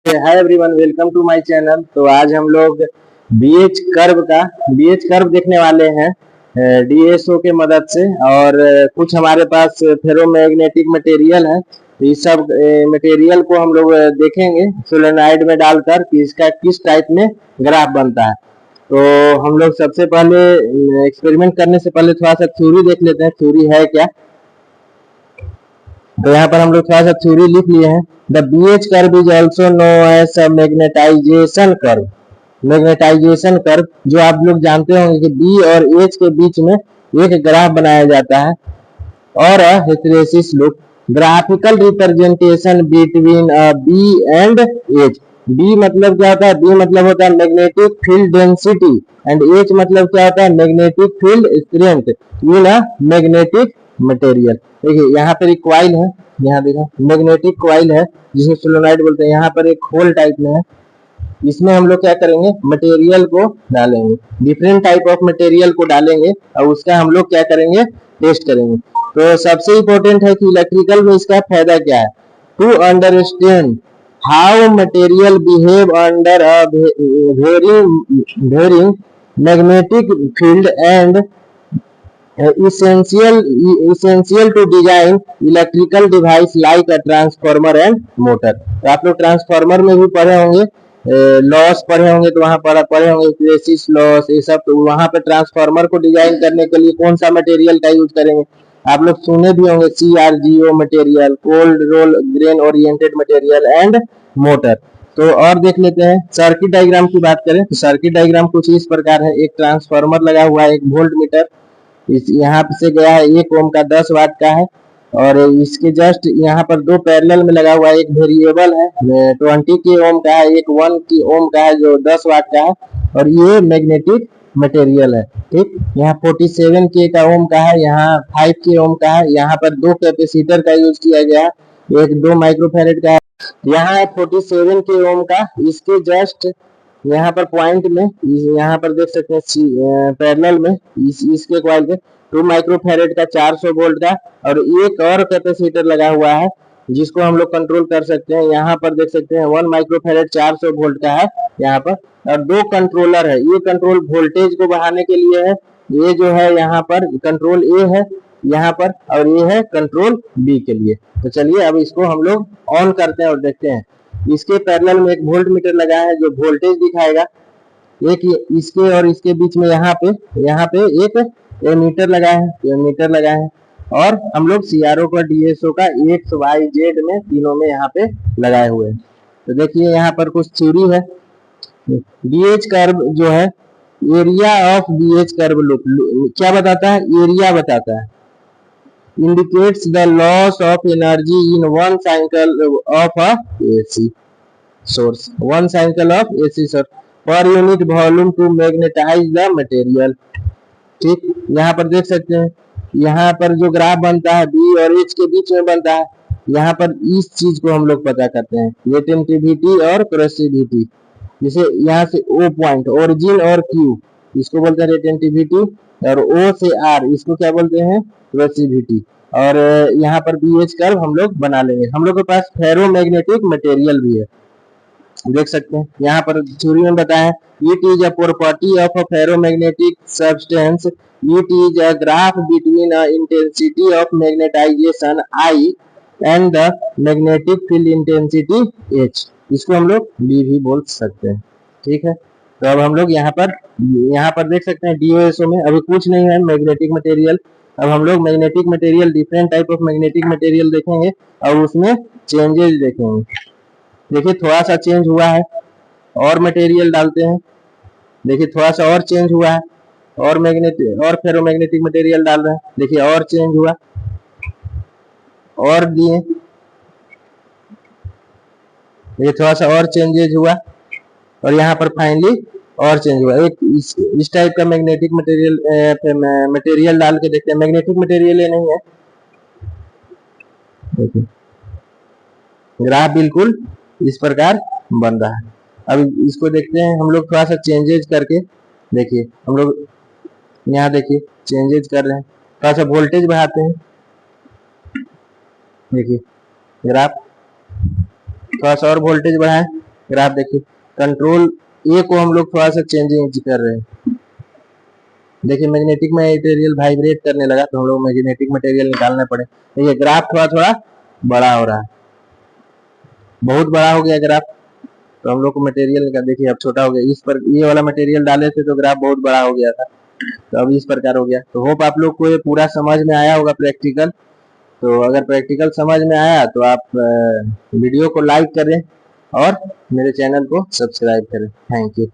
Hi everyone, welcome to my channel. तो आज हम लोग बीएच कर्व देखने वाले हैं डीएसओ के मदद से। और कुछ हमारे पास फेरोमैग्नेटिक मटेरियल है, तो इस सब मटेरियल को हम लोग देखेंगे सोलेनोइड में डालकर कि इसका किस टाइप में ग्राफ बनता है। तो हम लोग सबसे पहले एक्सपेरिमेंट करने से पहले थोड़ा सा थ्योरी देख लेते हैं, थ्योरी है क्या। तो यहाँ पर हम लोग थोड़ा सा थ्योरी लिख लिए हैं। The BH curve is also known as magnetisation curve. Magnetisation curve जो आप लोग जानते होंगे कि बी और एच के बीच में एक ग्राफ बनाया जाता है और hysteresis loop, graphical representation between B and H. B मतलब क्या होता है? बी मतलब होता है magnetic field density and H मतलब क्या होता है? Magnetic field strength in a magnetic material. देखिए यहाँ पर एक कॉइल है, यहाँ देखो मैग्नेटिक कॉइल है जिसे सोलेनोइड बोलते हैं। यहाँ पर एक होल टाइप में है, इसमें हम लोग क्या करेंगे? मटेरियल को डालेंगे, डिफरेंट टाइप ऑफ मटेरियल को डालेंगे और उसका हम लोग क्या करेंगे? टेस्ट करेंगे। तो सबसे इम्पोर्टेंट है कि इलेक्ट्रिकल में इसका फायदा क्या है। To understand how material behave under a varying magnetic field and essential to design electrical device like a transformer and motor। तो आप लोग ट्रांसफार्मर में भी पढ़े होंगे, लॉस पढ़े होंगे, तो वहां पर पढ़े होंगे हिस्टैरिसीस लॉस ये सब। तो वहां पर ट्रांसफार्मर को डिजाइन करने के लिए कौन सा मटेरियल का यूज करेंगे? आप लोग सुने भी होंगे CRGO material, cold roll grain oriented material and motor. तो और देख लेते हैं सर्किट डायग्राम की बात करें तो सर्किट डायग्राम कुछ इस प्रकार है। एक ट्रांसफार्मर लगा हुआ है, एक वोल्ट मीटर इस यहाँ से गया है, 1 ओम का 10 वाट का है। और इसके जस्ट यहाँ पर दो पैरेलल में लगा हुआ है, एक वेरिएबल है 20 के ओम का है, एक 1 की ओम का है जो 10 वाट का है। और ये मैग्नेटिक मटेरियल है, ठीक। यहाँ 47 के का ओम का है, यहाँ 5 के ओम का है। यहाँ पर दो कैपेसिटर का यूज किया गया है, एक 2 माइक्रोफेरेड का है। यहाँ है 47 के ओम का, इसके जस्ट यहाँ पर पॉइंट में यहाँ पर देख सकते हैं पैरेलल में इसके कॉइल पे 2 माइक्रोफेरेड का 400 वोल्ट का और एक और कैपेसिटर लगा हुआ है जिसको हम लोग कंट्रोल कर सकते हैं। यहाँ पर देख सकते हैं 1 माइक्रोफेरेड 400 वोल्ट का है यहाँ पर। और दो कंट्रोलर है, ये कंट्रोल वोल्टेज को बढ़ाने के लिए है, ये जो है यहाँ पर कंट्रोल ए है यहाँ पर, और ये है कंट्रोल बी के लिए। तो चलिए अब इसको हम लोग ऑन करते हैं और देखते हैं। इसके पैरेलल में एक वोल्ट मीटर लगा है जो वोल्टेज दिखाएगा। एक इसके और इसके बीच में यहाँ पे एक एमीटर लगा है और हम लोग CRO का DSO का X Y Z में तीनों में यहाँ पे लगाए हुए हैं। तो देखिए यहाँ पर कुछ थ्योरी है। BH कर्व जो है, area of BH curve loop क्या बताता है? एरिया बताता है। indicates the loss of energy in one cycle of a AC source, one cycle of AC source per unit volume to magnetize the material। ठीक, यहाँ पर देख सकते हैं, यहाँ पर जो ग्राफ बनता है B और H के बीच में बनता है। यहाँ पर इस चीज को हम लोग पता करते हैं, रेटेंटिविटी और क्रोसिविटी। जैसे यहाँ से O पॉइंट, ओरिजिन और Q, इसको बोलते हैं रेटेंटिविटी, और O से R इसको क्या बोलते हैं? क्रोसिविटी। और यहाँ पर BH कर्व हम लोग बना लेंगे। हम लोग के पास फेरोमैग्नेटिक मटेरियल भी है, देख सकते हैं यहाँ पर थ्योरी में बताया, it is a property of a ferromagnetic substance, it is a graph between a intensity of magnetization I and the magnetic field intensity H। इसको हम लोग B भी बोल सकते हैं, ठीक है। तो अब हम लोग यहाँ पर देख सकते हैं DSO में अभी कुछ नहीं है मैग्नेटिक मटेरियल। अब हम लोग magnetic material, different type of magnetic material देखेंगे और उसमें चेंजेस देखेंगे। देखिए थोड़ा सा चेंज हुआ है, और मटेरियल डालते हैं। देखिए थोड़ा सा और चेंज हुआ है, और मैग्नेटिक और फेरोमैग्नेटिक मटेरियल डाल रहे हैं। देखिए और चेंज हुआ, और दिए, ये थोड़ा सा और चेंजेज हुआ, और यहाँ पर फाइनली और चेंज हुआ। एक इस टाइप का मैग्नेटिक मटेरियल डाल के देखते हैं। मैग्नेटिक मटेरियल ये नहीं है, देखिए ग्राफ बिल्कुल इस प्रकार बन रहा है। अब इसको देखते हैं हम लोग थोड़ा सा चेंजेज करके। देखिए हम लोग यहाँ देखिए चेंजेज कर रहे हैं, थोड़ा सा वोल्टेज बढ़ाते हैं। देखिए ग्राफ, थोड़ा सा और वोल्टेज बढ़ाएं, ग्राफ देखिए, कंट्रोल ए को हम लोग थोड़ा सा चेंजिंग कर रहे हैं। देखिए मैग्नेटिक मटेरियल वाइब्रेट करने लगा तो हम लोग मैग्नेटिक मटेरियल निकालना पड़े। देखिए ग्राफ थोड़ा थोड़ा बड़ा हो रहा है, बहुत बड़ा हो गया ग्राफ, तो हम लोग को मटेरियल का देखिए अब छोटा हो गया। इस पर ये वाला मटेरियल डाले थे तो ग्राफ बहुत बड़ा हो गया था, तो अब इस प्रकार हो गया। तो होप आप लोग को ये पूरा समझ में आया होगा प्रैक्टिकल। तो अगर प्रैक्टिकल समझ में आया तो आप वीडियो को लाइक करें और मेरे चैनल को सब्सक्राइब करें। Thank you.